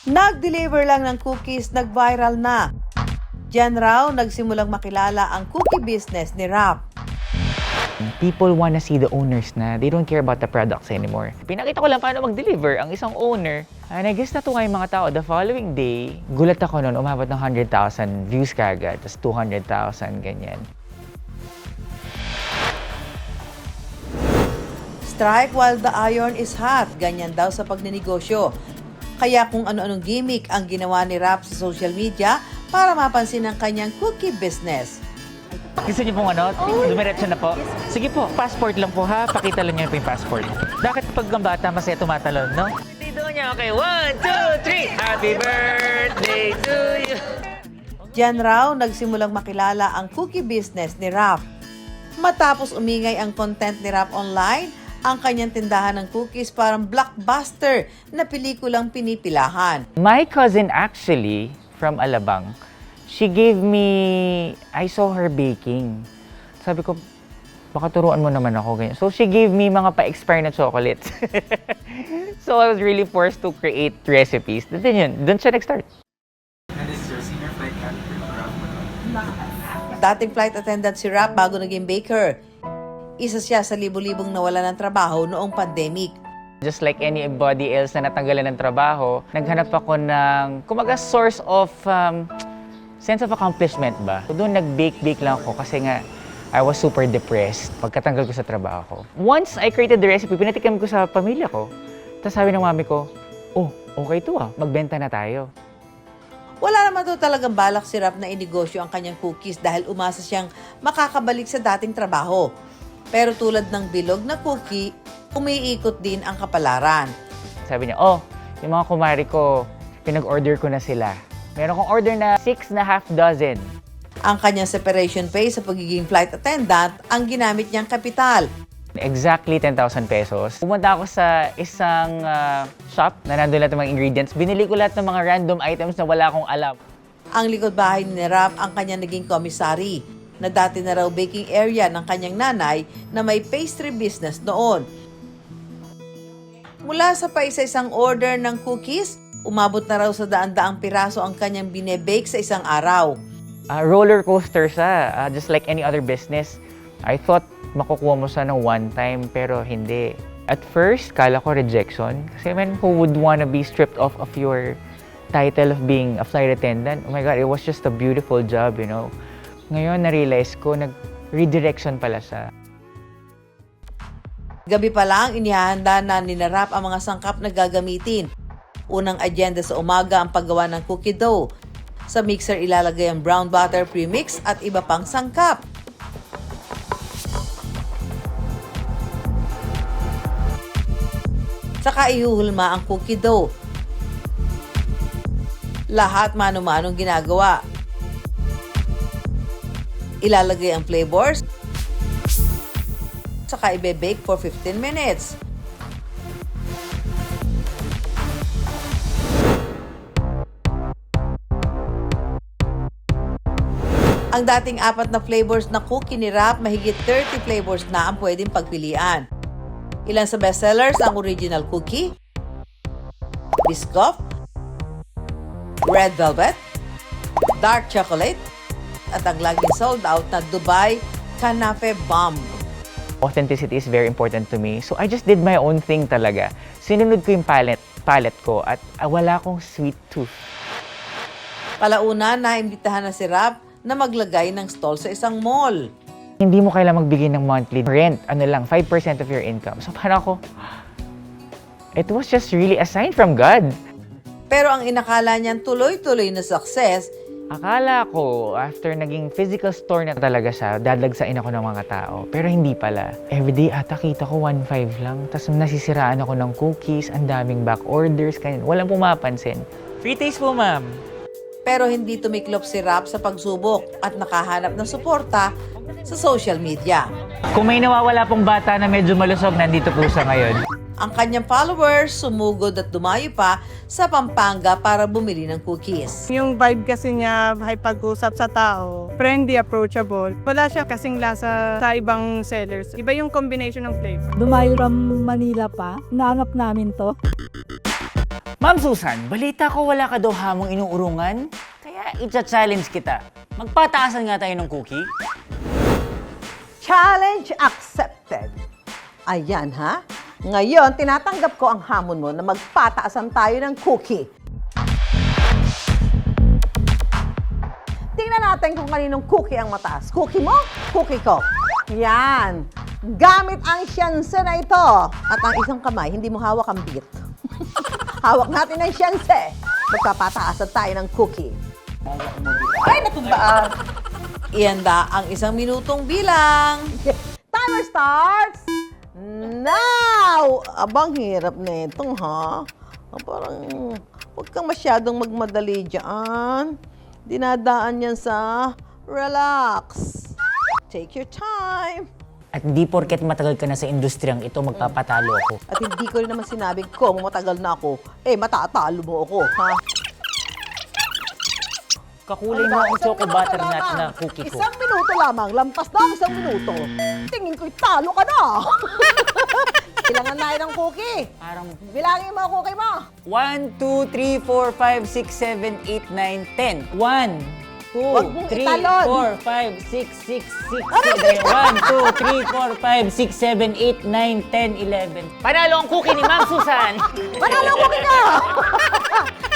Nag-deliver lang ng cookies, nag-viral na. Diyan raw nagsimulang makilala ang cookie business ni Rap. People wanna see the owners na they don't care about the products anymore. Pinakita ko lang paano mag-deliver ang isang owner. And I guess natuwa yung mga tao. The following day, gulat ako noon, umabot ng 100,000 views kagad, tapos 200,000, ganyan. Strike while the iron is hot, ganyan daw sa pagninegosyo. Kaya kung ano-anong gimmick ang ginawa ni Rap sa social media para mapansin ang kanyang cookie business. Gusto niyo pong dumiretso na po? Sige po, passport lang po ha. Pakita lang niyo po yung passport. Bakit pag ang bata masaya tumatalon, no? Dito niya, okay. 1, 2, 3! Happy birthday to you! Diyan raw nagsimulang makilala ang cookie business ni Rap. Matapos umingay ang content ni Rap online, ang kanyang tindahan ng cookies parang blockbuster na pelikulang pinipilahan. My cousin actually, from Alabang, she gave me, I saw her baking. Sabi ko, baka turuan mo naman ako ganyan. So she gave me mga pa-expire na chocolates. So I was really forced to create recipes. Then yun, doon siya nag-start. And this is your senior flight captain, Rap. Dating flight attendant si Rap bago naging baker. Isa siya sa libo-libong nawala ng trabaho noong pandemic. Just like anybody else na natanggalan ng trabaho, naghanap ako ng, kumaga, source of sense of accomplishment ba. Doon nag-bake lang ako kasi nga, I was super depressed pagkatanggal ko sa trabaho ko. Once I created the recipe, pinatikim ko sa pamilya ko. Tapos sabi ng mami ko, oh, okay to magbenta na tayo. Wala naman daw talagang balak si Rap na inegosyo ang kanyang cookies dahil umasa siyang makakabalik sa dating trabaho. Pero tulad ng bilog na cookie, umiikot din ang kapalaran. Sabi niya, oh, yung mga kumari ko, pinag-order ko na sila. Meron kong order na 6.5 dozen. Ang kanyang separation pay sa pagiging flight attendant ang ginamit niyang kapital. Exactly 10,000 pesos. Pumunta ako sa isang shop na nandun lahat ng mga ingredients. Binili ko lahat ng mga random items na wala akong alam. Ang likod bahay ni Rap ang kanyang naging commissary, na dati na raw baking area ng kanyang nanay na may pastry business noon. Mula sa paisa-isang order ng cookies, umabot na raw sa daan-daang piraso ang kanyang binebake sa isang araw. Roller coaster siya, just like any other business. I thought makukuha mo siya ng one time, pero hindi. At first, kala ko rejection. Kasi who would wanna be stripped off of your title of being a flight attendant? Oh my God, it was just a beautiful job, you know. Ngayon, na-realize ko, nag-redirection pala siya. Gabi pa lang, inihahanda na ni Rap ang mga sangkap na gagamitin. Unang agenda sa umaga ang paggawa ng cookie dough. Sa mixer ilalagay ang brown butter premix at iba pang sangkap. Saka ihuhulma ang cookie dough. Lahat mano-manong ginagawa. Ilalagay ang flavors. Saka ibe-bake for 15 minutes. Ang dating 4 na flavors na cookie ni Rap, mahigit 30 flavors na ang pwedeng pagpilian. Ilan sa bestsellers ang original cookie, biscoff, red velvet, dark chocolate, at ang laging sold out na Dubai Kanafe Bomb. Authenticity is very important to me. So I just did my own thing talaga. Sinunod ko yung palette ko at wala akong sweet tooth. Palauna, naimbitahan na si Rap na maglagay ng stall sa isang mall. Hindi mo kailangang magbigay ng monthly rent. Ano lang, 5% of your income. So parang ako, it was just really a sign from God. Pero ang inakala niyan tuloy-tuloy na success, Akala ko, after naging physical store na talaga siya, dadagsain ako ng mga tao. Pero hindi pala. Everyday ata kita ko 1.5 lang. Tapos nasisiraan ako ng cookies, ang daming back orders, kanyan. Walang pumapansin. Free taste po, ma'am. pero hindi tumiklop si Rap sa pagsubok at nakahanap ng suporta sa social media. Kung may nawawala pong bata na medyo malusog, nandito po siya ngayon. Ang kanyang followers sumugod at dumayo pa sa Pampanga para bumili ng cookies. Yung vibe kasi niya, ay pag-usap sa tao, friendly, approachable. Wala siya kasing lasa sa ibang sellers. Iba yung combination ng flavor. Dumayo from Manila pa, nahanap namin to. Ma'am Susan, balita ko wala ka daw hamong inuurungan. Kaya i-challenge kita. Magpataasan nga tayo ng cookie. Challenge accepted. Ayan ha. Ngayon, tinatanggap ko ang hamon mo na magpataasan tayo ng cookie. Tingnan natin kung kaninong cookie ang mataas. Cookie mo? Cookie ko. Yan. Gamit ang siyanse na ito. At ang isang kamay, hindi mo hawak ang beat. Hawak natin ang siyanse. Magpapataasan tayo ng cookie. Ay, natumba. Ihanda ang 1 minutong bilang. Timer starts now! Abang hirap na ito, ha? Parang huwag kang masyadong magmadali dyan. Dinadaan yan sa relax. Take your time. At di porket matagal ka na sa industriyang ito, magpapatalo ako. At hindi ko rin naman sinabing kung matagal na ako, matatalo mo ako, ha? Kakulay mo ang choco butternut na cookie ko. 1 minuto lamang. Lampas na ang 1 minuto. Tingin ko'y talo ka na. Kailangan na ng cookie. Parang Bilangin mo ang cookie mo. 1, 2, 3, 4, 5, 6, 7, 8, 9, 10. 1, 2, Huwag mong 3, italon. 4, 5, 6, 6, 6, 1, 2, 3, 4, 5, 6, 7, 8, 9, 10, 11. Panalo ang cookie ni Ma'am Susan! Panalo ko ka!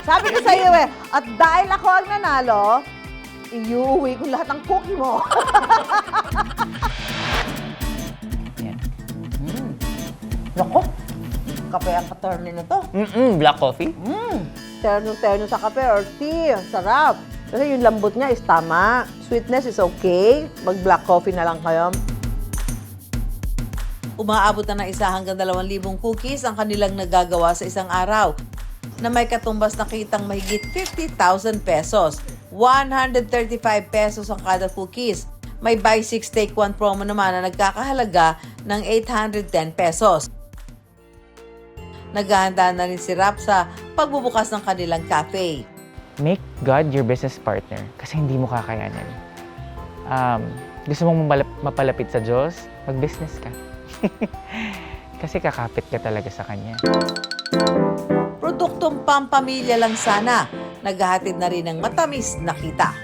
Sabi ko sa iyo at dahil ako ang nanalo, iuwi ko lahat ng cookie mo. Yan. Nako, kape ang katerno na to. Black coffee? Terno-terno sa kape or tea. Sarap. Kasi yung lambot niya is tama. Sweetness is okay. Mag-black coffee na lang kayo. Umaabot na ng 1 hanggang 2,000 cookies ang kanilang nagagawa sa isang araw na may katumbas na kitang mahigit 50,000 pesos. 135 pesos ang kada cookies. May buy 6 take 1 promo naman na nagkakahalaga ng 810 pesos. Naghahanda na rin si Rap sa pagbubukas ng kanilang cafe. Make God your business partner kasi hindi mo kakayanin. Gusto mong mapalapit sa Diyos? Mag-business ka. Kasi kakapit ka talaga sa Kanya. Produktong pampamilya lang sana, naghahatid na rin ng matamis na kita.